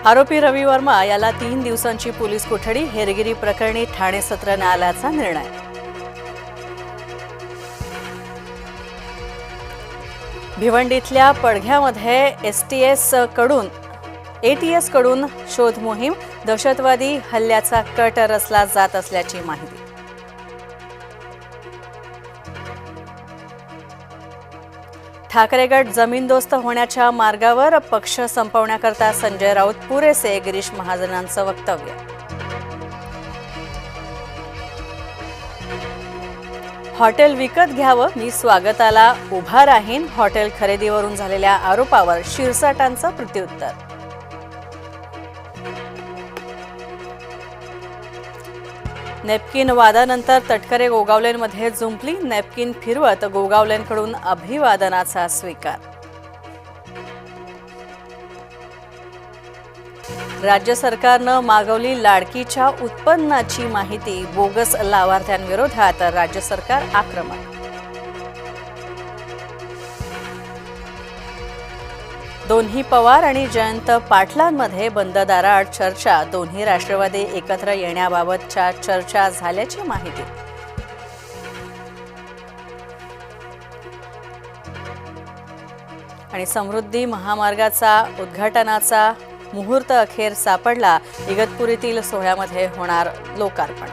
आरोपी रवी वर्मा याला 3 दिवसांची पोलीस कोठडी, हेरगिरी प्रकरणी ठाणे सत्र न्यायालयाचा निर्णय। भिवंडीतल्या पडघ्यामध्ये एटीएस कडून शोध मोहीम, दहशतवादी हल्ल्याचा कट रचला जात असल्याची माहिती। ठाकरे गट जमीनदोस्त होण्याच्या मार्गावर, पक्ष संपवण्याकरता संजय राऊत पुरेसे, गिरीश महाजनांचं वक्तव्य। हॉटेल विकत घ्यावं, मी स्वागताला उभा राहीन, हॉटेल खरेदीवरून झालेल्या आरोपावर शिरसाटांचं प्रत्युत्तर। नॅपकिन वादानंतर तटकरे गोगावलेंमध्ये जुंपली, नॅपकिन फिरवत गोगावलेंकडून अभिवादनाचा स्वीकार। राज्य सरकारनं मागवली लाडकीच्या उत्पन्नाची माहिती, बोगस लाभार्थ्यांविरोधात राज्य सरकार आक्रमक। दोन्ही पवार आणि जयंत पाटलांमध्ये बंद दाराआड चर्चा, दोन्ही राष्ट्रवादी एकत्र येण्याबाबतच्या चर्चा झाल्याची माहिती। आणि समृद्धी महामार्गाचा उद्घाटनाचा मुहूर्त अखेर सापडला, इगतपुरीतील सोहळ्यामध्ये होणार लोकार्पण।